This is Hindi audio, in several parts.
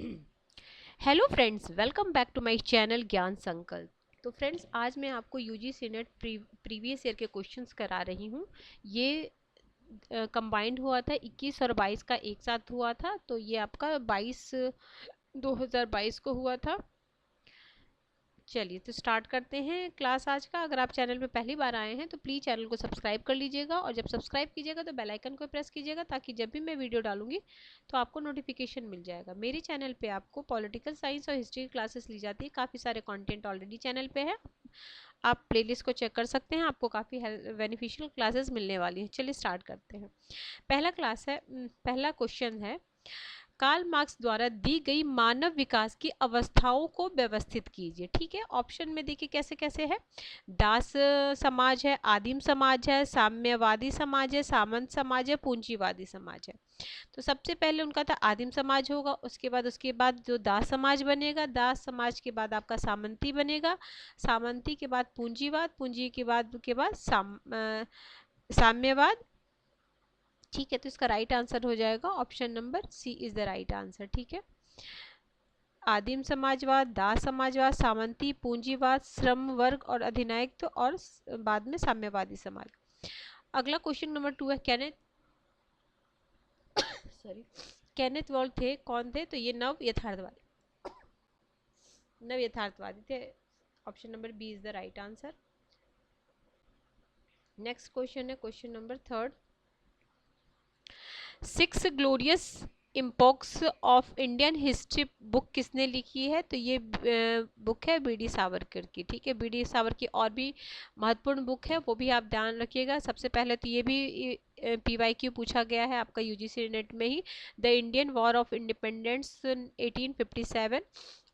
Hello friends, welcome back to my channel Gyan Sankalp. तो फ्रेंड्स, आज मैं आपको यूजीसी नेट प्रीवियस ईयर के क्वेश्चंस करा रही हूँ। ये कंबाइंड हुआ था, 21 और 22 का एक साथ हुआ था। तो ये आपका 2022 को हुआ था। चलिए तो स्टार्ट करते हैं क्लास आज का। अगर आप चैनल पे पहली बार आए हैं तो प्लीज़ चैनल को सब्सक्राइब कर लीजिएगा, और जब सब्सक्राइब कीजिएगा तो बेल आइकन को प्रेस कीजिएगा, ताकि जब भी मैं वीडियो डालूंगी तो आपको नोटिफिकेशन मिल जाएगा। मेरे चैनल पे आपको पॉलिटिकल साइंस और हिस्ट्री की क्लासेस ली जाती है। काफ़ी सारे कंटेंट ऑलरेडी चैनल पे है, आप प्लेलिस्ट को चेक कर सकते हैं। आपको काफ़ी बेनिफिशियल क्लासेस मिलने वाली हैं। चलिए स्टार्ट करते हैं। पहला क्वेश्चन है, कार्ल मार्क्स द्वारा दी गई मानव विकास की अवस्थाओं को व्यवस्थित कीजिए। ठीक है, ऑप्शन में देखिए कैसे कैसे है। दास समाज है, आदिम समाज है, साम्यवादी समाज है, सामंत समाज है, पूंजीवादी समाज है। तो सबसे पहले उनका था आदिम समाज होगा, उसके बाद जो दास समाज बनेगा, दास समाज के बाद आपका सामंती बनेगा, सामंती के बाद पूंजीवाद, पूंजी के बाद साम्यवाद। ठीक है, तो इसका राइट आंसर हो जाएगा option number C is the right answer. ठीक है, आदिम समाजवाद, दास समाजवाद, सामंती, पूंजीवाद, श्रम वर्ग और अधिनायकत्व, और बाद में साम्यवादी समाज। अगला क्वेश्चन नंबर 2 है, केनेथ वॉल्ट थे कौन थे? तो ये नव यथार्थवादी थे। Option number B is the right answer. Next question है question number 3। 6 glorious epochs of Indian history book किसने लिखी है? तो ये बुक है बी डी सावरकर की। ठीक है, बी डी सावरकर की और भी महत्वपूर्ण बुक है, वो भी आप ध्यान रखिएगा। सबसे पहले तो ये भी PYQ पूछा गया है आपका यूजीसी नेट में ही। The Indian war of independence 1857,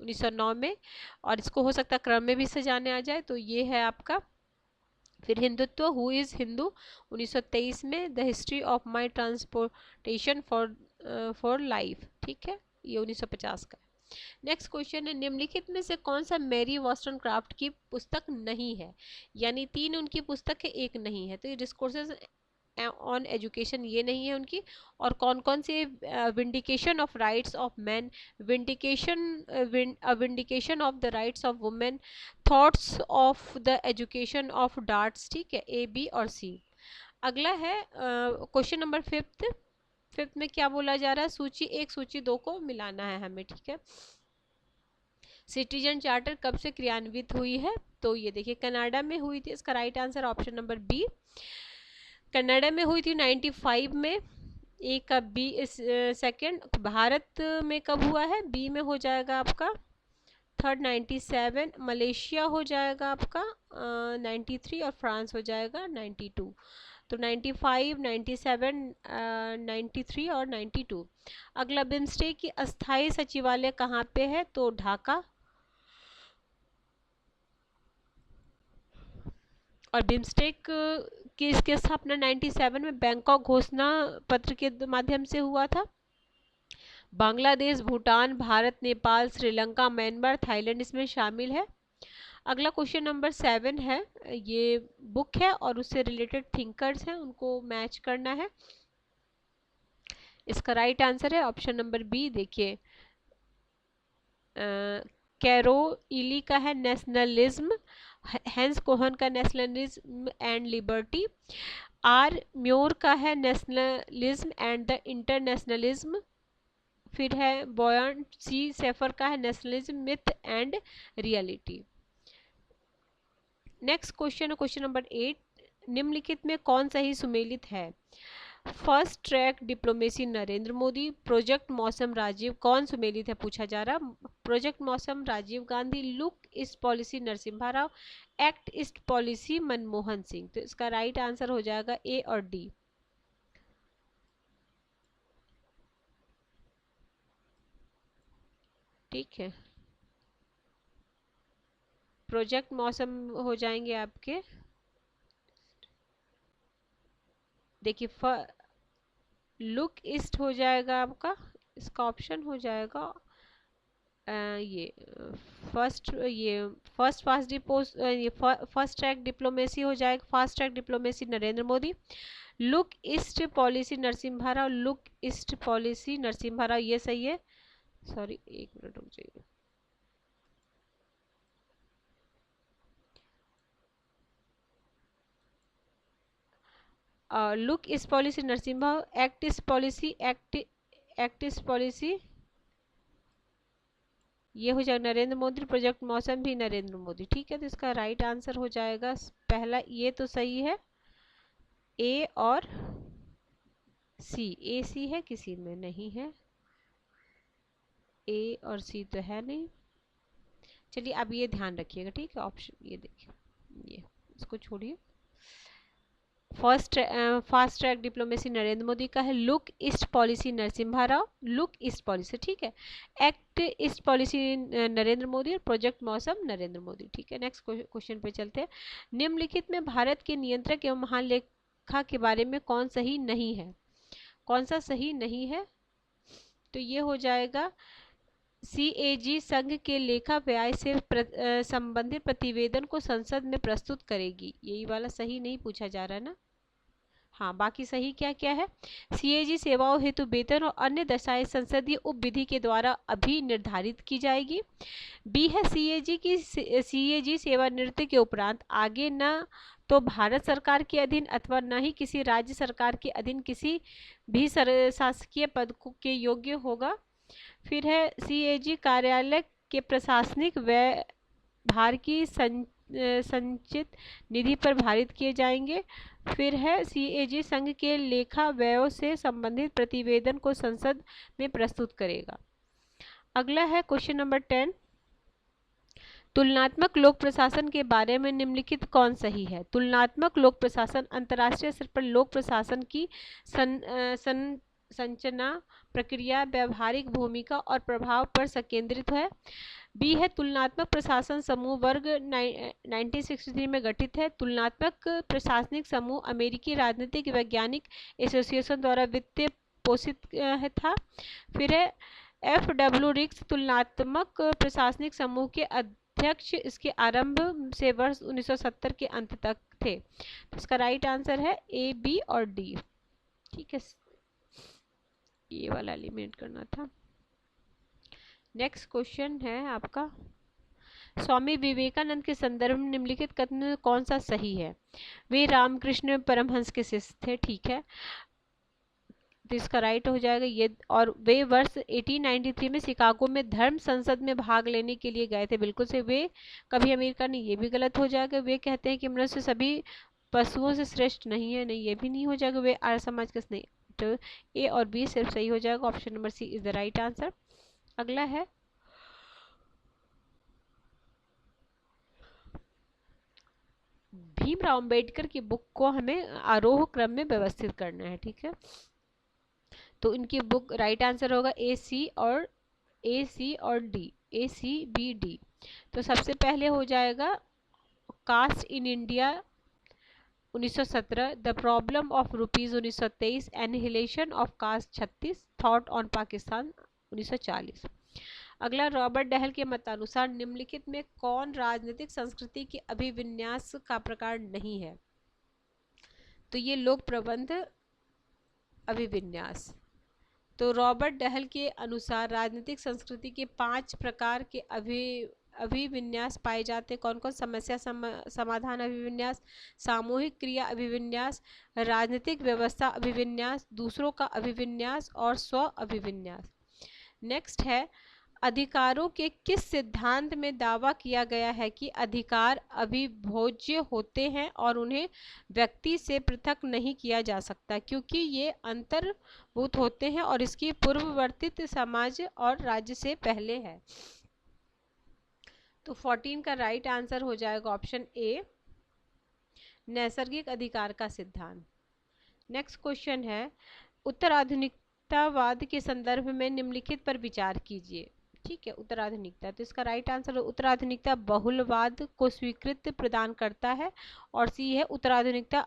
1909 में। और इसको हो सकता है क्रम में भी सजाने आ जाए, तो ये है आपका। फिर हिंदुत्व, हु इज़ हिंदू, 1923 में। The history of my transportation for life, ठीक है, ये 1950 का। नेक्स्ट क्वेश्चन है, निम्नलिखित में से कौन सा मैरी वॉस्टनक्राफ्ट की पुस्तक नहीं है? यानी 3 उनकी पुस्तक है, एक नहीं है। तो ये डिस्कोर्सेज ऑन एजुकेशन ये नहीं है उनकी। और कौन कौन से? Vindication of rights of man, vindication of the rights of women, thoughts of the education of darts. ठीक है, ए, बी और सी। अगला है क्वेश्चन नंबर 5 में क्या बोला जा रहा है? सूची 1 सूची 2 को मिलाना है हमें। ठीक है, सिटीजन चार्टर कब से क्रियान्वित हुई है? तो ये देखिए कनाडा में हुई थी। इसका right answer option number B, Canada में हुई थी 95 में। ए का बी इस सेकेंड। भारत में कब हुआ है? बी में हो जाएगा आपका थर्ड 97, मलेशिया हो जाएगा आपका 93, और फ्रांस हो जाएगा 92। तो 95, 97, 93 और 92। अगला, बिम्स्टेक की अस्थाई सचिवालय कहाँ पे है? तो ढाका। और बिम्स्टेक की इसकी स्थापना 97 में बैंकॉक घोषणा पत्र के माध्यम से हुआ था। बांग्लादेश, भूटान, भारत, नेपाल, श्रीलंका, म्यांमार, थाईलैंड इसमें शामिल है। अगला क्वेश्चन नंबर 7 है, ये बुक है और उससे रिलेटेड थिंकर्स हैं, उनको मैच करना है। इसका राइट आंसर है ऑप्शन नंबर बी। देखिए कैरो इली का है नेशनलिज्म, हेंस कोहन का nationalism and liberty, R Muir का है नेशनलिज्म एंड द इंटरनेशनलिज्म, फिर है बॉयन सी सेफर का है nationalism, myth and reality. Next question है क्वेश्चन नंबर 8। निम्नलिखित में कौन सा ही सुमेलित है? First track diplomacy Narendra Modi, project Mausam Rajiv, कौन सुमेलित है पूछा जा रहा। Project Mausam Rajiv Gandhi, look east policy Narasimha Rao, act east policy Manmohan Singh. तो इसका राइट आंसर हो जाएगा ए और डी। ठीक है, प्रोजेक्ट मौसम हो जाएंगे आपके। देखिए लुक ईस्ट हो जाएगा आपका, इसका ऑप्शन हो जाएगा ये फर्स्ट ट्रैक डिप्लोमेसी हो जाएगा। Fast track diplomacy Narendra Modi, look east policy Narasimha Rao, look east policy Narasimha Rao, ये सही है। सॉरी, एक मिनट रुक जाइए। लुक इस पॉलिसी नरसिम्हा, एक्ट इस पॉलिसी, एक्ट इस पॉलिसी, ये हो जाएगा नरेंद्र मोदी। प्रोजेक्ट मौसम भी नरेंद्र मोदी। ठीक है, तो इसका राइट आंसर हो जाएगा पहला, ये तो सही है, ए और सी। ए सी है, किसी में नहीं है, ए और सी तो है नहीं। चलिए अब ये ध्यान रखिएगा, ठीक है, ऑप्शन ये देखिए, ये इसको छोड़िए। Fast track diplomacy Narendra Modi का है, look east policy Narasimha Rao, look east policy, ठीक है। Act east policy Narendra Modi, और प्रोजेक्ट मौसम नरेंद्र मोदी। ठीक है, नेक्स्ट क्वेश्चन पे चलते हैं। निम्नलिखित में भारत के नियंत्रक एवं महालेखा के बारे में कौन सही नहीं है? कौन सा सही नहीं है? तो ये हो जाएगा CAG संघ के लेखा व्यय से संबंधित प्रतिवेदन को संसद में प्रस्तुत करेगी। यही वाला सही नहीं पूछा जा रहा है ना। हाँ, बाकी सही क्या क्या है? CAG सेवाओं हेतु वेतन और अन्य दशाएं संसदीय उपविधि के द्वारा अभी निर्धारित की जाएगी। बी है CAG सेवानिवृत्ति के उपरांत आगे न तो भारत सरकार के अधीन अथवा न ही किसी राज्य सरकार के अधीन किसी भी शासकीय पद के योग्य होगा। फिर है CAG कार्यालय के प्रशासनिक व्यय भार की संचित निधि पर भारित किए जाएंगे। फिर है CAG संघ के लेखा व्ययों से संबंधित प्रतिवेदन को संसद में प्रस्तुत करेगा। अगला है क्वेश्चन नंबर 10, तुलनात्मक लोक प्रशासन के बारे में निम्नलिखित कौन सही है? तुलनात्मक लोक प्रशासन अंतर्राष्ट्रीय स्तर पर लोक प्रशासन की संरचना, प्रक्रिया, व्यावहारिक भूमिका और प्रभाव पर संकेंद्रित है। बी है तुलनात्मक प्रशासन समूह वर्ग 1963 में गठित है। तुलनात्मक प्रशासनिक समूह अमेरिकी राजनीतिक वैज्ञानिक एसोसिएशन द्वारा वित्तीय पोषित था। फिर है FW रिक्स तुलनात्मक प्रशासनिक समूह के अध्यक्ष इसके आरंभ से वर्ष 1970 के अंत तक थे। तो इसका राइट आंसर है A, B और D। ठीक है, ये वाला एलिमिनेट करना था। नेक्स्ट क्वेश्चन है आपका, स्वामी विवेकानंद के संदर्भ में निम्नलिखित कथन कौन सा सही है? वे रामकृष्ण परमहंस के शिष्य थे। ठीक है, तो इसका राइट हो जाएगा ये। और वे वर्ष 1893 में शिकागो में धर्म संसद में भाग लेने के लिए गए थे। बिल्कुल से वे कभी अमेरिका नहीं, ये भी गलत हो जाएगा। वे कहते हैं कि मनुष्य सभी पशुओं से श्रेष्ठ नहीं है, नहीं ये भी नहीं हो जाएगा। वे आर्य समाज का नहीं, तो A और B सिर्फ सही हो जाएगा। Option number C is the right answer. अगला है भीमराव अंबेडकर की बुक को हमें आरोह क्रम में व्यवस्थित करना है। ठीक है, तो इनकी बुक राइट आंसर होगा A, C और D, A, C, B, D। तो सबसे पहले हो जाएगा caste in India 1917, the problem of rupees 1923, annihilation of caste 36, thought on Pakistan 1940। अगला, रॉबर्ट डहल के मतानुसार निम्नलिखित में कौन राजनीतिक संस्कृति के अभिविन्यास का प्रकार नहीं है? तो ये लोक प्रबंध अभिविन्यास। तो रॉबर्ट डहल के अनुसार राजनीतिक संस्कृति के 5 प्रकार के अभिविन्यास पाए जाते हैं। कौन कौन? समस्या समाधान अभिविन्यास, सामूहिक क्रिया अभिविन्यास, राजनीतिक व्यवस्था अभिविन्यास, दूसरों का अभिविन्यास और स्व अभिविन्यास। नेक्स्ट है, अधिकारों के किस सिद्धांत में दावा किया गया है कि अधिकार अभिभोज्य होते हैं और उन्हें व्यक्ति से पृथक नहीं किया जा सकता क्योंकि ये अंतर्भूत होते हैं और इसकी पूर्ववर्तित समाज और राज्य से पहले है? तो 14 का राइट आंसर हो जाएगा ऑप्शन A, नैसर्गिक अधिकार का सिद्धांत। नेक्स्ट क्वेश्चन है, उत्तराधुनिकतावाद के संदर्भ में निम्नलिखित पर विचार कीजिए। ठीक है, उत्तराधुनिकता, तो इसका राइट आंसर उत्तराधुनिकता बहुलवाद को स्वीकृति प्रदान करता है। और C है उत्तराधुनिकता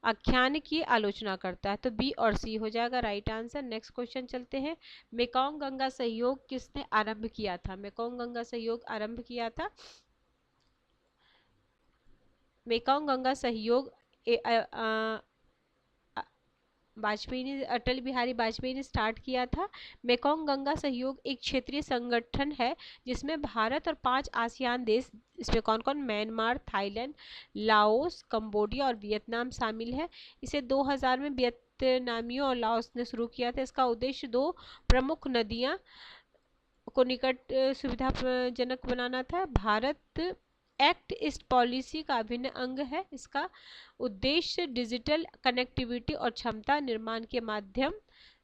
आख्यान की आलोचना करता है। तो B और C हो जाएगा राइट आंसर। नेक्स्ट क्वेश्चन चलते हैं, मेकोंग गंगा सहयोग किसने आरंभ किया था? मेकोंग गंगा सहयोग आरंभ किया था, मेकोंग गंगा सहयोग अटल बिहारी वाजपेयी ने स्टार्ट किया था। मेकोंग गंगा सहयोग एक क्षेत्रीय संगठन है जिसमें भारत और 5 आसियान देश, इसमें कौन कौन, म्यांमार, थाईलैंड, लाओस, कंबोडिया और वियतनाम शामिल है। इसे 2000 में वियतनामियों और लाओस ने शुरू किया था। इसका उद्देश्य 2 प्रमुख नदियां को निकट सुविधाजनक बनाना था। भारत एक्ट ईस्ट पॉलिसी का अभिन्न अंग है। इसका उद्देश्य डिजिटल कनेक्टिविटी और क्षमता निर्माण के माध्यम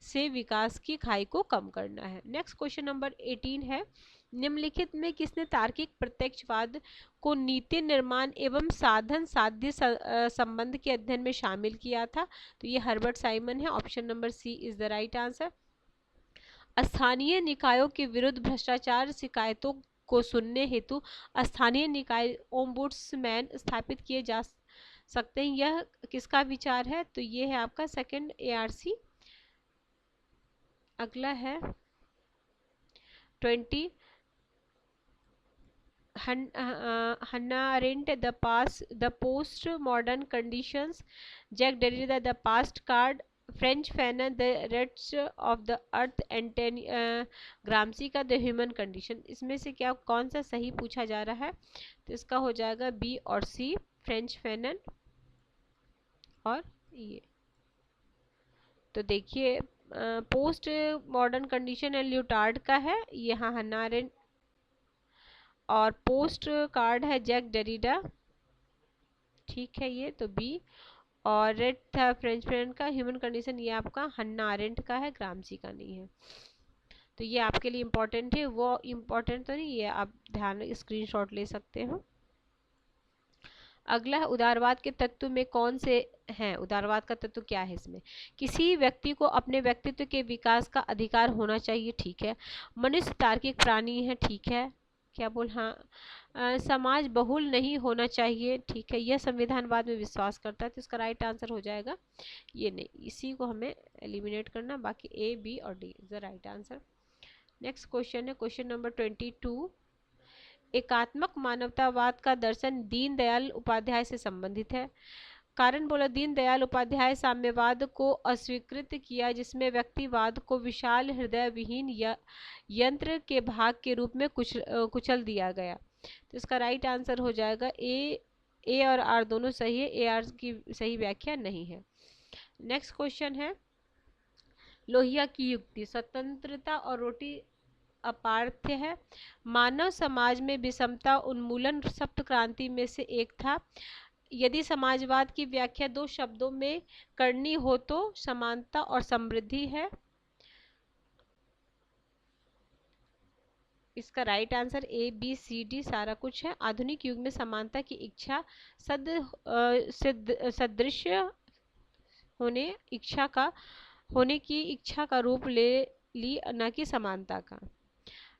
से विकास की खाई को कम करना है। नेक्स्ट क्वेश्चन नंबर 18 है, निम्नलिखित में किसने तार्किक प्रत्यक्षवाद को नीति निर्माण एवं साधन साध्य संबंध के अध्ययन में शामिल किया था? तो ये हर्बर्ट साइमन है। Option number C is the right answer. स्थानीय निकायों के विरुद्ध भ्रष्टाचार शिकायतों को सुनने हेतु स्थानीय निकाय ओम्बुड्समैन स्थापित किए जा सकते हैं। यह किसका विचार है? तो ये है आपका सेकंड ARC। अगला है 20, Hannah Arendt the post modern conditions, Jacques Derrida the post card, Frantz Fanon the रेट्स of the earth, and Gramsci का द ह्यूमन कंडीशन। इसमें से क्या कौन सा सही पूछा जा रहा है? तो इसका हो जाएगा बी और सी, फ्रेंच फैनन और ये। तो देखिए पोस्ट मॉडर्न कंडीशन है ल्यूटार्ड का है, यहाँ हन्ना अरेंट, और पोस्ट कार्ड है जैक डेरिडा, ठीक है ये तो बी, और रेड था फ्रेंच फैनन का, ह्यूमन कंडीशन ये आपका हन्ना अरेंट का है, ग्रामसी का नहीं है। तो ये आपके लिए इम्पोर्टेंट है, वो इम्पोर्टेंट तो नहीं, ये आप ध्यान स्क्रीनशॉट ले सकते हो। अगला है उदारवाद के तत्व में कौन से हैं? उदारवाद का तत्व क्या है इसमें? किसी व्यक्ति को अपने व्यक्तित्व के विकास का अधिकार होना चाहिए, ठीक है। मनुष्य तार्किक प्राणी है, ठीक है। क्या बोल, हाँ। समाज बहुल नहीं होना चाहिए, ठीक है। यह संविधानवाद में विश्वास करता है, तो इसका राइट आंसर हो जाएगा ये नहीं, इसी को हमें एलिमिनेट करना, बाकी A, B और D is the right answer. Next question है क्वेश्चन नंबर 22, एकात्मक मानवतावाद का दर्शन दीनदयाल उपाध्याय से संबंधित है। कारण बोला, दीनदयाल उपाध्याय साम्यवाद को अस्वीकृत किया जिसमें व्यक्तिवाद को विशाल हृदय विहीन यंत्र के भाग के रूप में कुचल दिया गया। तो इसका राइट आंसर हो जाएगा ए और आर दोनों सही है, AR की सही व्याख्या नहीं है। नेक्स्ट क्वेश्चन है, लोहिया की युक्ति, स्वतंत्रता और रोटी अपार्थ्य है। मानव समाज में विषमता उन्मूलन सप्त क्रांति में से एक था। यदि समाजवाद की व्याख्या 2 शब्दों में करनी हो तो समानता और समृद्धि है। इसका right answer A, B, C, D सारा कुछ है। आधुनिक युग में समानता की इच्छा सदृश्य होने की इच्छा का रूप ले ली, न कि समानता का।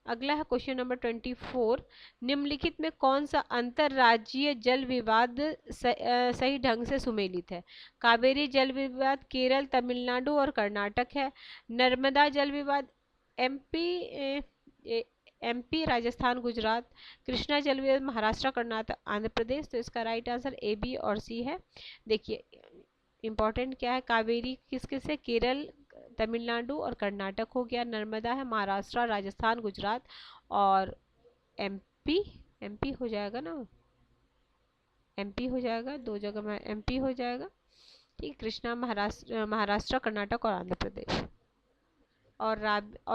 अगला है क्वेश्चन नंबर 24, निम्नलिखित में कौन सा अंतरराज्यीय जल विवाद सही ढंग से सुमेलित है? कावेरी जल विवाद केरल, तमिलनाडु और कर्नाटक है। नर्मदा जल विवाद MP, राजस्थान, गुजरात। कृष्णा जल विवाद महाराष्ट्र, कर्नाटक, आंध्र प्रदेश। तो इसका राइट आंसर A, B और C है। देखिए इंपॉर्टेंट क्या है, कावेरी किस किस है? केरल, तमिलनाडु और कर्नाटक हो गया। नर्मदा है महाराष्ट्र, राजस्थान, गुजरात और MP हो जाएगा ना, MP हो जाएगा, 2 जगह में MP हो जाएगा, ठीक। कृष्णा महाराष्ट्र, कर्नाटक और आंध्र प्रदेश। और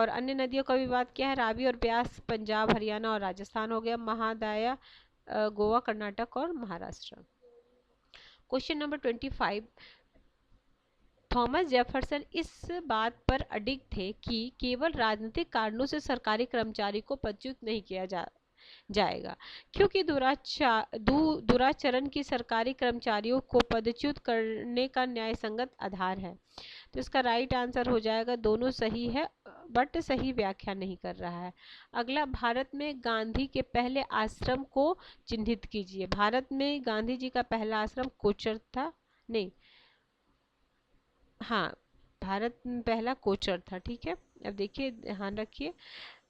अन्य नदियों का विवाद क्या है? रावी और ब्यास पंजाब, हरियाणा और राजस्थान हो गया। महादाया गोवा, कर्नाटक और Maharashtra. Question number 25, Thomas Jefferson इस बात पर अडिग थे कि केवल राजनीतिक कारणों से सरकारी कर्मचारी को पदच्युत नहीं किया जाएगा, क्योंकि दुराचरण की सरकारी कर्मचारियों को पदच्युत करने का न्यायसंगत आधार है। तो इसका राइट आंसर हो जाएगा, दोनों सही है बट सही व्याख्या नहीं कर रहा है। अगला, भारत में गांधी के पहले आश्रम को चिन्हित कीजिए। भारत में गांधी जी का पहला आश्रम कोचर था, नहीं, हाँ, भारत में पहला कोचर था, ठीक है। अब देखिए ध्यान रखिए,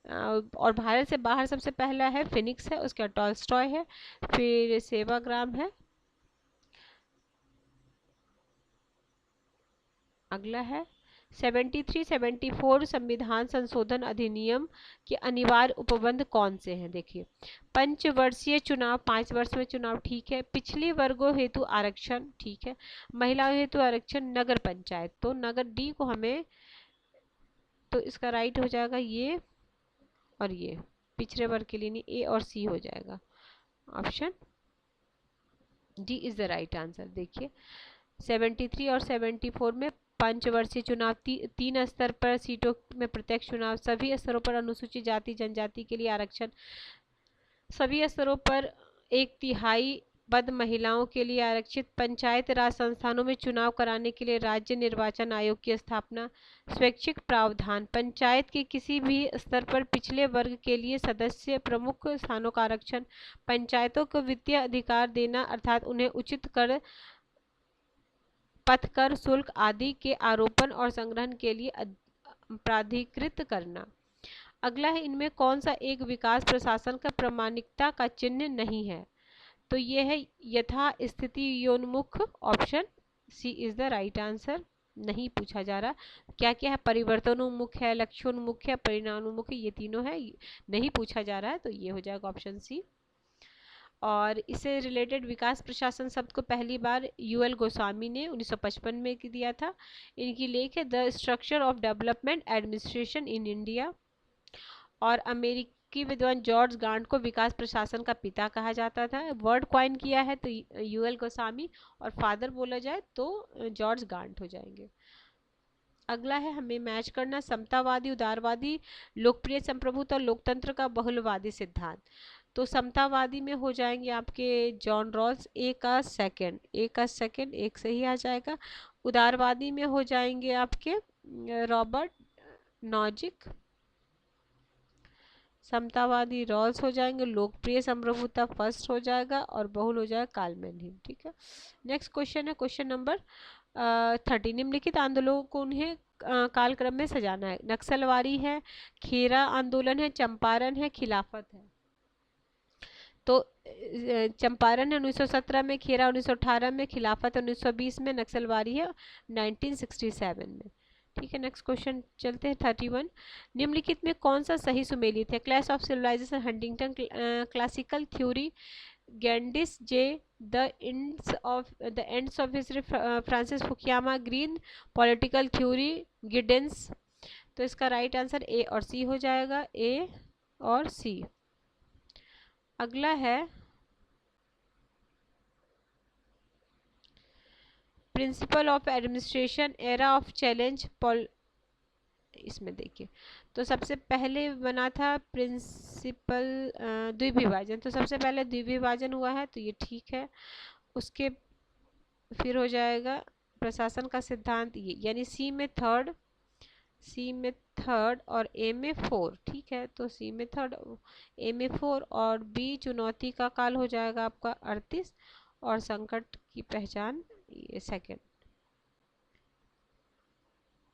और भारत से बाहर सबसे पहला है फिनिक्स है, उसके बाद टॉल्स्टॉय है, फिर सेवाग्राम है। अगला है 73-74 संविधान संशोधन अधिनियम के अनिवार्य उपबंध कौन से हैं? देखिए, पंचवर्षीय चुनाव, 5 वर्ष में चुनाव, ठीक है। पिछले वर्गों हेतु आरक्षण, ठीक है। महिलाओं हेतु आरक्षण, नगर पंचायत, तो नगर डी को हमें, तो इसका राइट हो जाएगा ये और ये, पिछड़े वर्ग के लिए नहीं, ए और सी हो जाएगा। Option D is the right answer. देखिए 73 और 74 में पंचवर्षीय चुनाव, 3 स्तर पर सीटों में प्रत्यक्ष चुनाव, सभी स्तरों पर अनुसूचित जाति जनजाति के लिए आरक्षण, सभी स्तरों पर 1/3 पद महिलाओं के लिए आरक्षित, पंचायत राज संस्थानों में चुनाव कराने के लिए राज्य निर्वाचन आयोग की स्थापना, स्वैच्छिक प्रावधान, पंचायत के किसी भी स्तर पर पिछले वर्ग के लिए सदस्य प्रमुख स्थानों का आरक्षण, पंचायतों को वित्तीय अधिकार देना अर्थात उन्हें उचित कर, पथकर, शुल्क आदि के आरोपण और संग्रहण के लिए प्राधिकृत करना। अगला है, इनमें कौन सा एक विकास प्रशासन का प्रामाणिकता का चिन्ह नहीं है? तो ये है यथा स्थिति योन्मुख, option C is the right answer. नहीं पूछा जा रहा क्या क्या है, परिवर्तनोन्मुख है, लक्ष्योन्मुख है, परिणामोन्मुख है, ये तीनों है, नहीं पूछा जा रहा है, तो ये हो जाएगा ऑप्शन सी। और इससे रिलेटेड विकास प्रशासन शब्द को पहली बार यूएल गोस्वामी ने 1955 में दिया था। इनकी लेख है the structure of development administration in India. और अमेरिकी विद्वान जॉर्ज गांट को विकास प्रशासन का पिता कहा जाता था। वर्ड क्वाइन किया है तो यूएल गोस्वामी, और फादर बोला जाए तो जॉर्ज गांट हो जाएंगे। अगला है, हमें मैच करना समतावादी, उदारवादी, लोकप्रिय संप्रभुत्व और लोकतंत्र का बहुलवादी सिद्धांत। तो समतावादी में हो जाएंगे आपके जॉन रॉल्स, एक का सेकंड एक से ही आ जाएगा। उदारवादी में हो जाएंगे आपके रॉबर्ट नॉजिक, समतावादी रॉल्स हो जाएंगे, लोकप्रिय संप्रभुता फर्स्ट हो जाएगा, और बहुल हो जाएगा कालमैन। ठीक है, नेक्स्ट क्वेश्चन है क्वेश्चन नंबर 30। निम्नलिखित आंदोलनों को उन्हें कालक्रम में सजाना है। नक्सलवादी है, खेरा आंदोलन है, चंपारण है, खिलाफत है। तो चंपारण है 1917 में, खेरा 1918 में, खिलाफत 1920 में, नक्सलवादी है 1967 में। ठीक है, नेक्स्ट क्वेश्चन चलते हैं 31। निम्नलिखित में कौन सा सही सुमेलित है? Clash of civilisation, Huntington classical theory, गैंडिस जे, the ends of history Francis Fukuyama, green political theory, Giddens. तो इसका राइट आंसर ए और सी हो जाएगा, ए और सी। अगला है principle of administration, era of challenge, इसमें देखिए तो सबसे पहले बना था प्रिंसिपल द्विविभाजन, तो सबसे पहले द्विविभाजन हुआ है तो ये ठीक है। उसके फिर हो जाएगा प्रशासन का सिद्धांत, ये यानी सी में थर्ड और ए में 4। ठीक है, तो सी में 3, ए में 4, और बी चुनौती का काल हो जाएगा आपका 38, और संकट की पहचान ये सेकंड,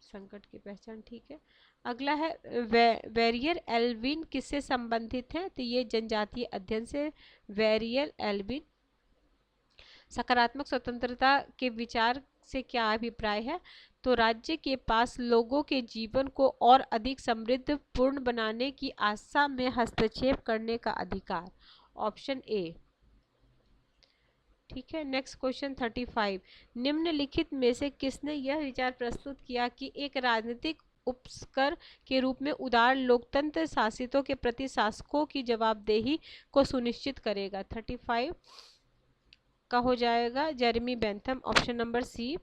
संकट की पहचान। ठीक है, अगला है वेरियर एल्विन किससे संबंधित है? तो ये जनजातीय अध्ययन से। वेरियर एल्विन सकारात्मक स्वतंत्रता के विचार से क्या अभिप्राय है? तो राज्य के पास लोगों के जीवन को और अधिक समृद्ध पूर्ण बनाने की आशा में हस्तक्षेप करने का अधिकार, ऑप्शन ए। ठीक है, नेक्स्ट क्वेश्चन 35। निम्नलिखित में से किसने यह विचार प्रस्तुत किया कि एक राजनीतिक उपकर के रूप में उदार लोकतंत्र शासितों के प्रति शासकों की जवाबदेही को सुनिश्चित करेगा? 35 का हो जाएगा Jeremy Bentham, option number C.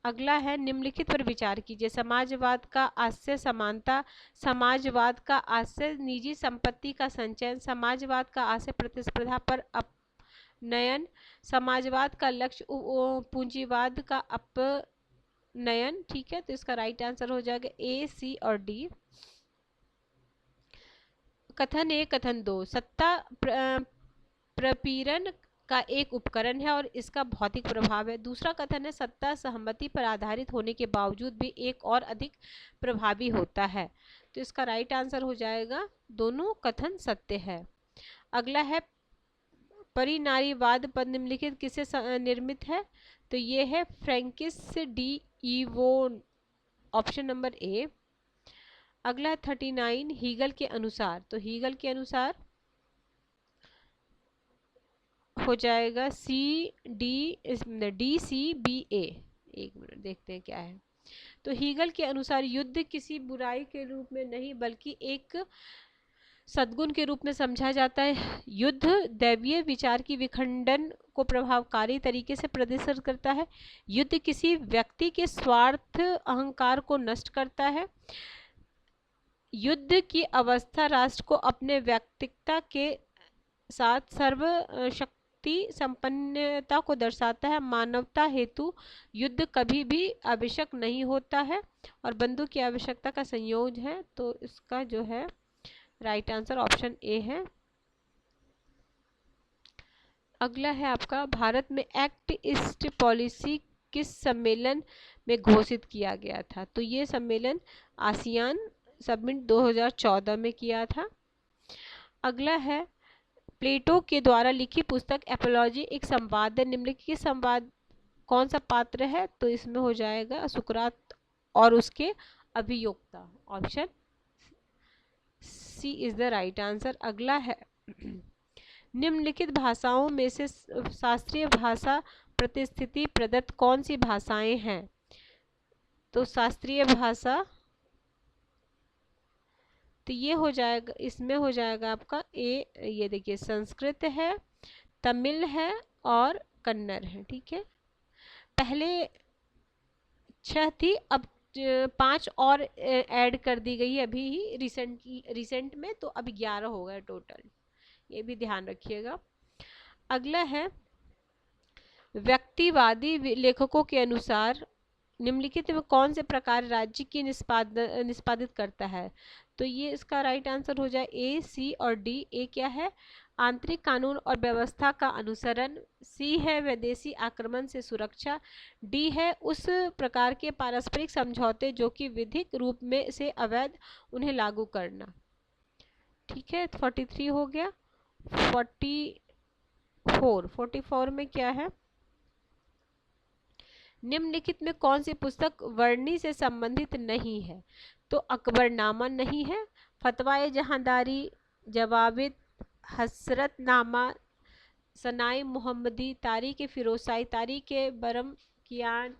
अगला है निम्नलिखित पर विचार कीजिए। समाजवाद का आशय समानता, समाजवाद का आशय निजी संपत्ति का संचयन, समाजवाद का आशय प्रतिस्पर्धा पर अपनयन, समाजवाद का लक्ष्य पूंजीवाद का अपनयन। ठीक है, तो इसका राइट आंसर हो जाएगा ए, सी और डी। कथन 1, कथन 2, सत्ता प्रपीड़न का एक उपकरण है और इसका भौतिक प्रभाव है। दूसरा कथन है सत्ता सहमति पर आधारित होने के बावजूद भी एक और अधिक प्रभावी होता है। तो इसका राइट आंसर हो जाएगा दोनों कथन सत्य है। अगला है परिनारीवाद पद निम्नलिखित किससे निर्मित है? तो ये है फ्रैंकिस डी ई वो ऑप्शन नंबर ए। अगला है 39 हीगल के अनुसार, तो हीगल के अनुसार हो जाएगा सी डी सी बी ए। एक मिनट देखते हैं क्या है। तो हीगल के अनुसार युद्ध किसी बुराई के रूप में नहीं बल्कि एक सद्गुण के रूप में समझा जाता है। युद्ध दैवीय विचार की विखंडन को प्रभावकारी तरीके से प्रदर्शित करता है। युद्ध किसी व्यक्ति के स्वार्थ अहंकार को नष्ट करता है। युद्ध की अवस्था राष्ट्र को अपने व्यक्तित्व के साथ सर्वशक्ति संपन्नता को दर्शाता है। मानवता हेतु युद्ध कभी भी आवश्यक नहीं होता है और बंधु की आवश्यकता का संयोग है। तो इसका जो है राइट आंसर ऑप्शन ए है। अगला है आपका भारत में एक्ट ईस्ट पॉलिसी किस सम्मेलन में घोषित किया गया था? तो ये सम्मेलन आसियान समिट 2014 में किया था। अगला है प्लेटो के द्वारा लिखी पुस्तक एपोलॉजी एक संवाद है। निम्नलिखित संवाद कौन सा पात्र है? तो इसमें हो जाएगा सुकरात और उसके अभियोक्ता। Option C is the right answer. अगला है निम्नलिखित भाषाओं में से शास्त्रीय भाषा प्रतिस्थिति प्रदत्त कौन सी भाषाएं हैं? तो शास्त्रीय भाषा तो ये हो जाएगा, इसमें हो जाएगा आपका ए। ये देखिए संस्कृत है, तमिल है और कन्नड़ है। ठीक है, पहले 6 थी, अब 5 और ऐड कर दी गई है अभी ही रिसेंट में, तो अब 11 हो गए टोटल। ये भी ध्यान रखिएगा। अगला है व्यक्तिवादी लेखकों के अनुसार निम्नलिखित में कौन से प्रकार राज्य की निष्पादित करता है? तो ये इसका राइट आंसर हो जाए ए, सी और डी। ए क्या है? आंतरिक कानून और व्यवस्था का अनुसरण। सी है विदेशी आक्रमण से सुरक्षा। डी है उस प्रकार के पारस्परिक समझौते जो कि विधिक रूप में से अवैध, उन्हें लागू करना। ठीक है, 43 हो गया। 44 में क्या है? निम्नलिखित में कौन सी पुस्तक वर्णी से संबंधित नहीं है? तो अकबरनामा नहीं है, फतवाए जहांदारी, जवाबित, हसरतनामा, सनाई मोहम्मदी, तारीख फिरोसाई, तारीख बरम कियान,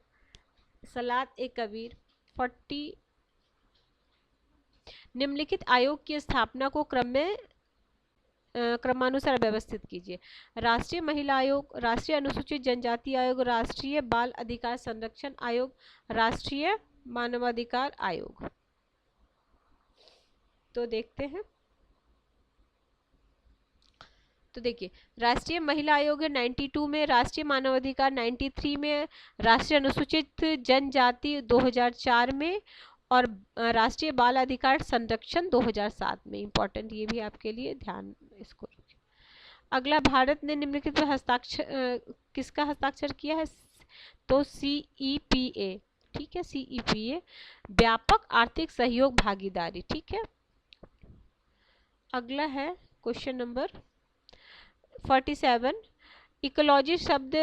सलात ए कबीर। 40 निम्नलिखित आयोग की स्थापना को क्रमानुसार व्यवस्थित कीजिए। राष्ट्रीय महिला आयोग, राष्ट्रीय अनुसूचित जनजाति आयोग, राष्ट्रीय बाल अधिकार संरक्षण आयोग, राष्ट्रीय मानवाधिकार आयोग। तो देखते हैं। तो देखिए राष्ट्रीय महिला आयोग है 92 में, राष्ट्रीय मानवाधिकार 93 में, राष्ट्रीय अनुसूचित जनजाति 2004 में और राष्ट्रीय बाल अधिकार संरक्षण 2007 में। इंपॉर्टेंट, ये भी आपके लिए ध्यान इसको रखें। अगला, भारत ने निम्नलिखित में हस्ताक्षर किसका हस्ताक्षर किया है? तो CEPA। ठीक है, CEPA व्यापक आर्थिक सहयोग भागीदारी। ठीक है, अगला है क्वेश्चन नंबर 47। इकोलॉजी शब्द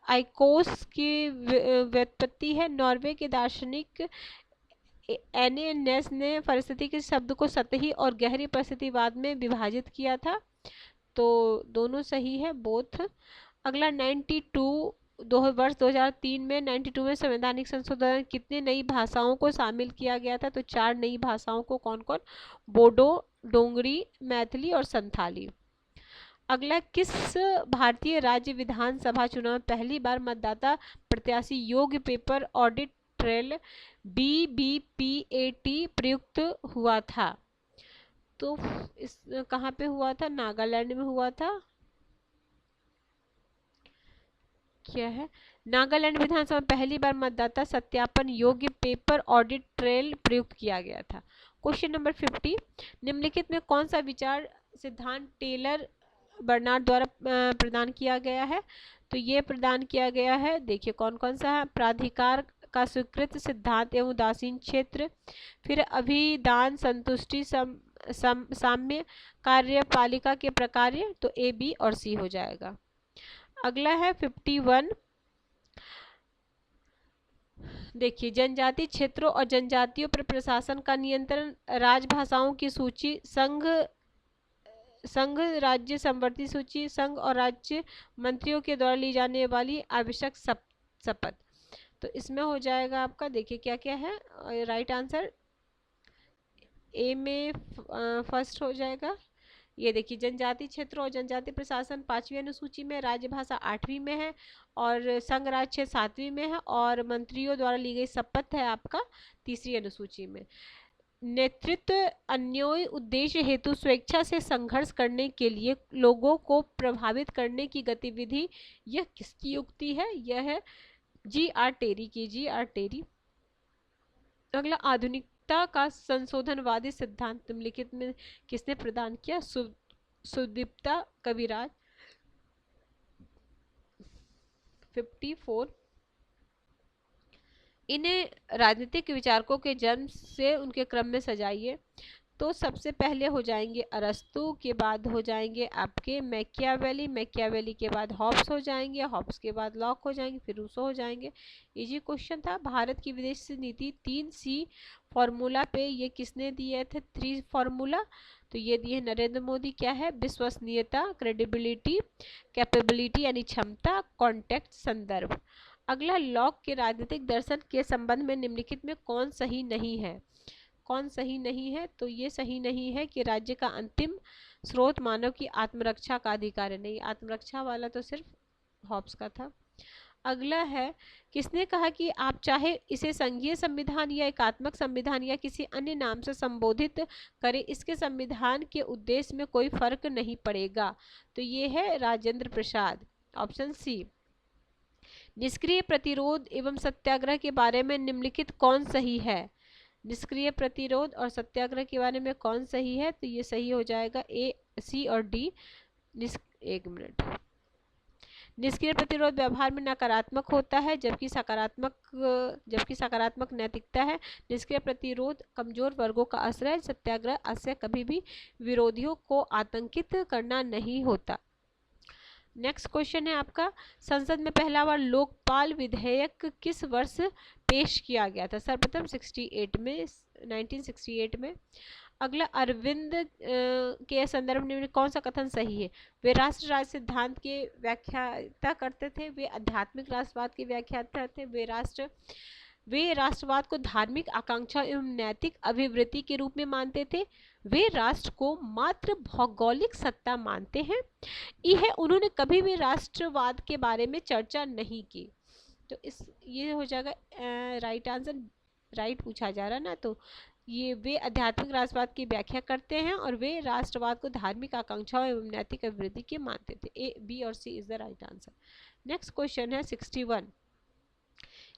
आइकोस की व्युत्पत्ति है। नॉर्वे के दार्शनिक एनेनेस ने पारिस्थितिकी शब्द को सतही और गहरी परिस्थितिवाद में विभाजित किया था। तो दोनों सही है, बोथ। अगला 92 वर्ष 2003 में 92 में संवैधानिक संशोधन कितनी नई भाषाओं को शामिल किया गया था? तो 4 नई भाषाओं को। कौन कौन? बोडो, डोंगरी, मैथिली और संथाली। अगला, किस भारतीय राज्य विधानसभा चुनाव में पहली बार मतदाता प्रत्याशी योग्य पेपर ऑडिट ट्रेल BBPAT प्रयुक्त हुआ था? तो इस कहाँ पे हुआ था? नागालैंड में हुआ था। क्या है? नागालैंड विधानसभा में पहली बार मतदाता सत्यापन योग्य पेपर ऑडिट ट्रेल प्रयुक्त किया गया था। Question number 50। निम्नलिखित में कौन सा विचार सिद्धांत टेलर बर्नार्ड द्वारा प्रदान किया गया है? तो ये प्रदान किया गया है, देखिए कौन कौन सा है। प्राधिकार का स्वीकृत सिद्धांत एवं उदासीन क्षेत्र, फिर अभिदान, संतुष्टि, साम्य, कार्यपालिका के प्रकार्य। तो A, B और C हो जाएगा। अगला है 51। देखिए, जनजाति क्षेत्रों और जनजातियों पर प्रशासन का नियंत्रण, राजभाषाओं की सूची, संघ राज्य संवर्ती सूची, संघ और राज्य मंत्रियों के द्वारा ली जाने वाली आवश्यक शपथ। तो इसमें हो जाएगा आपका, देखिए क्या क्या है राइट आंसर, ए में फर्स्ट हो जाएगा। ये देखिए, जनजाति क्षेत्र और जनजाति प्रशासन 5वीं अनुसूची में, राज्य भाषा 8वीं में है और संघ राज्य क्षेत्र 7वीं में है और मंत्रियों द्वारा ली गई शपथ है आपका 3री अनुसूची में। नेतृत्व अन्योन्य उद्देश्य हेतु स्वेच्छा से संघर्ष करने के लिए लोगों को प्रभावित करने की गतिविधि, यह किसकी युक्ति है? यह है जी.आर. टेरी की, जी.आर. टेरी। अगला, आधुनिकता का संशोधनवादी सिद्धांत निम्नलिखित में किसने प्रदान किया? सुदीप्ता कविराज। 54। इन्हें राजनीतिक विचारकों के जन्म से उनके क्रम में सजाइए। तो सबसे पहले हो जाएंगे अरस्तु, के बाद हो जाएंगे आपके मैकियावेली, मैकियावेली के बाद हॉब्स हो जाएंगे, हॉब्स के बाद लॉक हो जाएंगे, फिर रूसो हो जाएंगे। इजी क्वेश्चन था। भारत की विदेश नीति 3C फॉर्मूला पे ये किसने दिए थे? 3 फॉर्मूला। तो ये दिए नरेंद्र मोदी। क्या है? विश्वसनीयता, क्रेडिबिलिटी, कैपेबिलिटी यानी क्षमता, कॉन्टेक्ट, संदर्भ। अगला, लॉक के राजनीतिक दर्शन के संबंध में निम्नलिखित में कौन सही नहीं है? कौन सही नहीं है? तो ये सही नहीं है कि राज्य का अंतिम स्रोत मानव की आत्मरक्षा का अधिकार है। नहीं, आत्मरक्षा वाला तो सिर्फ हॉब्स का था। अगला है, किसने कहा कि आप चाहे इसे संघीय संविधान या एकात्मक संविधान या किसी अन्य नाम से संबोधित करें, इसके संविधान के उद्देश्य में कोई फर्क नहीं पड़ेगा। तो ये है राजेंद्र प्रसाद, ऑप्शन सी। निष्क्रिय प्रतिरोध एवं सत्याग्रह के बारे में निम्नलिखित कौन सही है? निष्क्रिय प्रतिरोध और सत्याग्रह के बारे में कौन सही है? तो ये सही हो जाएगा ए, सी और डी। एक मिनट। निष्क्रिय प्रतिरोध व्यवहार में नकारात्मक होता है जबकि सकारात्मक नैतिकता है। निष्क्रिय प्रतिरोध कमजोर वर्गों का आश्रय, सत्याग्रह आशय कभी भी विरोधियों को आतंकित करना नहीं होता। नेक्स्ट क्वेश्चन है आपका, संसद में पहला बार लोकपाल विधेयक किस वर्ष पेश किया गया था? सर्वप्रथम 1968 में। अगला, अरविंद के संदर्भ में कौन सा कथन सही है? वे राष्ट्र राज्य सिद्धांत के व्याख्याता करते थे, वे आध्यात्मिक राष्ट्रवाद के व्याख्याता थे, वे राष्ट्रवाद को धार्मिक आकांक्षा एवं नैतिक अभिवृत्ति के रूप में मानते थे, वे राष्ट्र को मात्र भौगोलिक सत्ता मानते हैं, यह उन्होंने कभी भी राष्ट्रवाद के बारे में चर्चा नहीं की। तो ये हो जाएगा राइट आंसर। राइट पूछा जा रहा ना, तो ये वे आध्यात्मिक राष्ट्रवाद की व्याख्या करते हैं और वे राष्ट्रवाद को धार्मिक आकांक्षाओं एवं नैतिक अभिवृद्धि के मानते थे। ए, बी और C is the right answer. Next question है 61।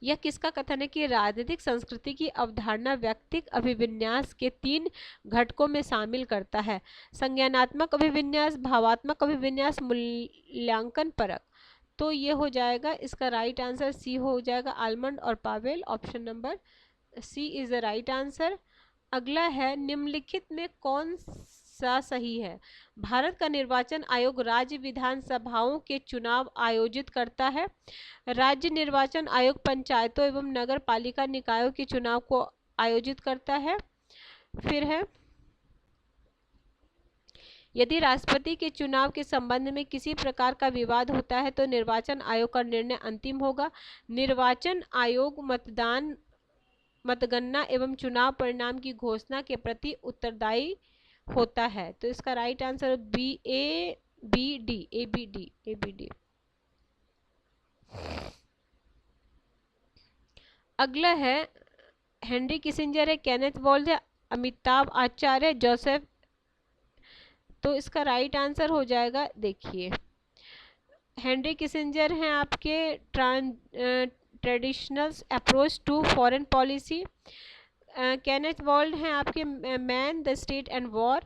यह किसका कथन है कि राजनीतिक संस्कृति की अवधारणा व्यक्तिक अभिविन्यास के 3 घटकों में शामिल करता है? संज्ञानात्मक अभिविन्यास, भावात्मक अभिविन्यास, मूल्यांकन परक। तो ये हो जाएगा, इसका राइट आंसर सी हो जाएगा, आलमंड और Powell. Option number C is the right answer. अगला है, निम्नलिखित में कौन सा सही है? भारत का निर्वाचन आयोग राज्य विधानसभाओं के चुनाव आयोजित करता है। राज्य निर्वाचन आयोग पंचायतों एवं नगर पालिका निकायों के चुनाव को आयोजित करता है। फिर है, यदि राष्ट्रपति के चुनाव के संबंध में किसी प्रकार का विवाद होता है तो निर्वाचन आयोग का निर्णय अंतिम होगा। निर्वाचन आयोग मतगणना एवं चुनाव परिणाम की घोषणा के प्रति उत्तरदायी होता है। तो इसका right answer B, A B D, A B D, A B D. अगला है, हेनरी किसिंजर है, केनेथ वॉल्ज है, अमिताभ आचार्य है, जोसेफ। तो इसका राइट आंसर हो जाएगा, देखिए हेनरी किसिंजर हैं आपके traditional approach to foreign policy. Kenneth Waltz हैं आपके man the state and war.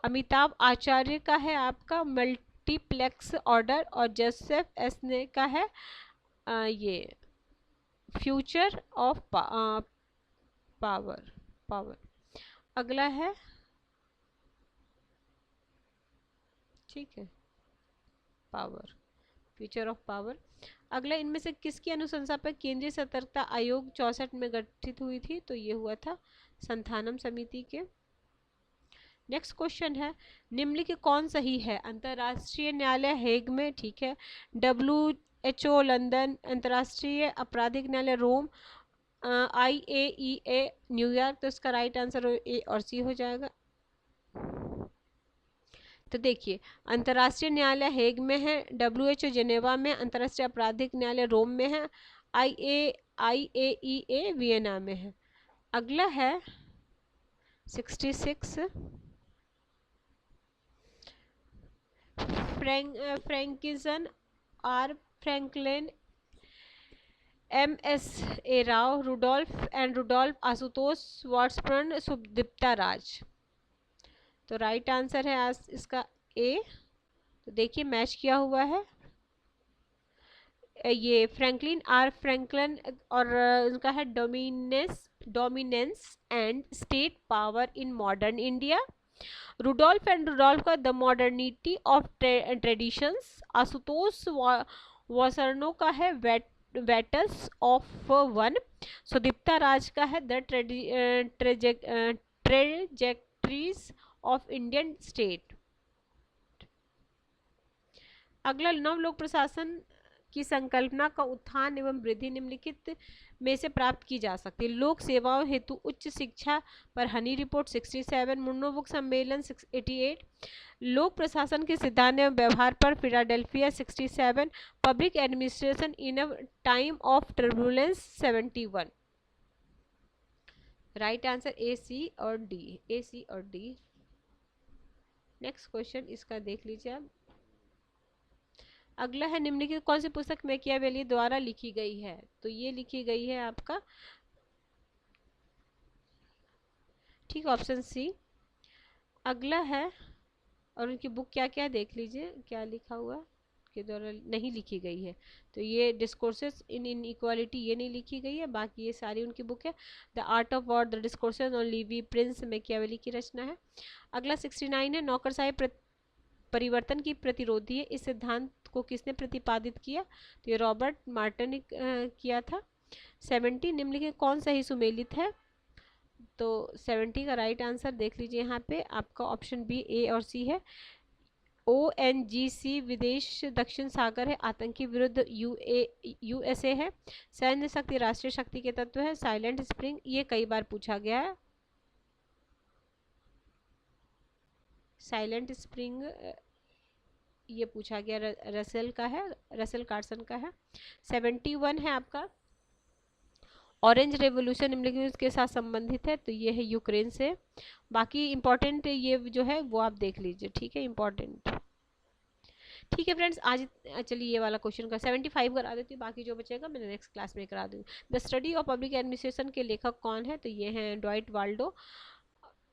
Amitabh Acharya का है आपका मल्टीप्लेक्स ऑर्डर और जोसेफ एस ने का है ये फ्यूचर ऑफ पावर। अगला है, ठीक है, पावर। Future of power. अगला, इनमें से किसकी अनुशंसा पर केंद्रीय सतर्कता आयोग 64 में गठित हुई थी? तो ये हुआ था संथानम समिति के। नेक्स्ट क्वेश्चन है, निम्नलिखित कौन सही है? अंतर्राष्ट्रीय न्यायालय हेग में, ठीक है, WHO लंदन, अंतर्राष्ट्रीय आपराधिक न्यायालय रोम, IAEA न्यूयॉर्क। तो इसका राइट आंसर ए और सी हो जाएगा। तो देखिए, अंतर्राष्ट्रीय न्यायालय हेग में है, WHO जेनेवा में, अंतर्राष्ट्रीय आपराधिक न्यायालय रोम में है, IAEA वियना में है। अगला है 66, Francine R Franklin, MS A Rao, Rudolph Ashutosh वाट्सपर्न, सुदीप्ता राज। तो राइट आंसर है आज इसका ए। तो देखिए मैच किया हुआ है, ये फ्रैंकलिन आर फ्रैंकलिन और उनका है dominance and state power in modern India. Rudolph का the modernity of traditions. Ashutosh वासरनो का है battles of won. Sudipta Raj का है the trajectories of Indian state. अगला, नव लोक प्रशासन की संकल्पना का उत्थान एवं वृद्धि निम्नलिखित में से प्राप्त की जा सकती है? लोक सेवाओं हेतु उच्च शिक्षा पर हनी रिपोर्ट 67, मुन्नो बुक सम्मेलन 88, लोक प्रशासन के सिद्धांत एवं व्यवहार पर Philadelphia 67, public administration in a time of turbulence 71। Right answer A C और डी। नेक्स्ट क्वेश्चन इसका देख लीजिए आप। अगला है, निम्नलिखित कौन सी पुस्तक मैकियावेली द्वारा लिखी गई है? तो ये लिखी गई है आपका, ठीक, ऑप्शन सी। अगला है, और उनकी बुक क्या क्या देख लीजिए, क्या लिखा हुआ के द्वारा नहीं लिखी गई है। तो ये डिस्कोर्सेस इन इनइक्वालिटी ये नहीं लिखी गई है, बाकी ये सारी उनकी बुक है। The art of war, the discourses on Livy prince Machiavelli की रचना है। अगला 69 है, नौकरशाही परिवर्तन की प्रतिरोधी है, इस सिद्धांत को किसने प्रतिपादित किया? तो ये रॉबर्ट मार्टिन ने किया था। 70, निम्नलिखित कौन सही सुमेलित है? तो 70 का राइट आंसर देख लीजिए यहाँ पे आपका ऑप्शन बी, ए और सी है। ONGC विदेश दक्षिण सागर है, आतंकी विरुद्ध USA है, सैन्य शक्ति राष्ट्रीय शक्ति के तत्व है, साइलेंट स्प्रिंग ये कई बार पूछा गया है, साइलेंट स्प्रिंग ये पूछा गया, रसेल का है, रसेल कार्सन का है। 71 है आपका, ऑरेंज रेवोल्यूशन निम्नलिखित के साथ संबंधित है, तो ये है यूक्रेन से। बाकी इंपॉर्टेंट ये जो है वो आप देख लीजिए, ठीक है, इंपॉर्टेंट। ठीक है फ्रेंड्स, आज चलिए ये वाला क्वेश्चन का 75 करा देती हूँ, बाकी जो बचेगा मैंने नेक्स्ट क्लास में करा दूँगी। The study of public administration के लेखक कौन है? तो ये हैं ड्वाइट वाल्डो।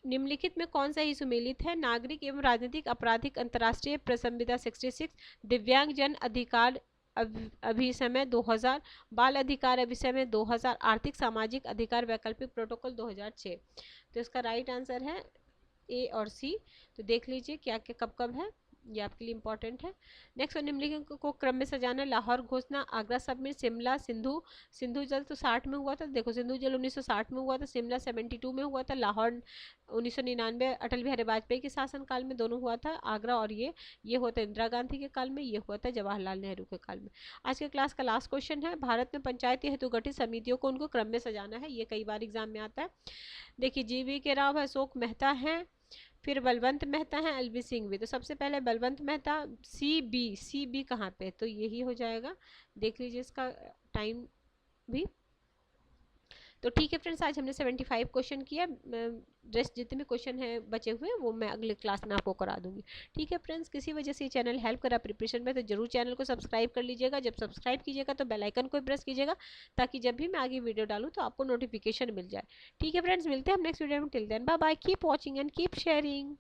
निम्नलिखित में कौन सा ही सुमेलित है? नागरिक एवं राजनीतिक आपराधिक अंतर्राष्ट्रीय प्रसंविदा 66, दिव्यांग जन अधिकार अभिसमय 2000, बाल अधिकार अभिसमय 2000, आर्थिक सामाजिक अधिकार वैकल्पिक प्रोटोकॉल 2006। तो इसका राइट आंसर है ए और सी। तो देख लीजिए क्या क्या कब कब है, ये आपके लिए इंपॉर्टेंट है। नेक्स्ट, निम्नलिखित को क्रम में सजाना, लाहौर घोषणा, आगरा सबमिट, शिमला सिंधु जल तो 60 में हुआ था, देखो सिंधु जल 1960 में हुआ था, शिमला 72 में हुआ था, लाहौर 1999 अटल बिहारी वाजपेयी के शासनकाल में दोनों हुआ था, आगरा और ये हुआ था इंदिरा गांधी के काल में, ये हुआ था जवाहरलाल नेहरू के काल में। आज के क्लास का लास्ट क्वेश्चन है, भारत में पंचायती हेतु गठित समितियों को उनको क्रम में सजाना है, ये कई बार एग्जाम में आता है। देखिए GV के राव है, अशोक मेहता है, फिर बलवंत मेहता है, LV सिंह भी। तो सबसे पहले बलवंत मेहता, CB कहाँ पे? तो यही हो जाएगा, देख लीजिए इसका टाइम भी। तो ठीक है फ्रेंड्स, आज हमने 75 क्वेश्चन किया, रेस्ट जितने भी क्वेश्चन है बचे हुए वो मैं अगले क्लास में आपको करा दूंगी। ठीक है फ्रेंड्स, किसी वजह से ये चैनल हेल्प करा प्रिपरेशन में तो जरूर चैनल को सब्सक्राइब कर लीजिएगा। जब सब्सक्राइब कीजिएगा तो बेल आइकन को प्रेस कीजिएगा, ताकि जब भी मैं आगे वीडियो डालूँ तो आपको नोटिफिकेशन मिल जाए। ठीक है फ्रेंड्स, मिलते हैं हम नेक्स्ट वीडियो में। Till then bye bye, keep watching and keep sharing.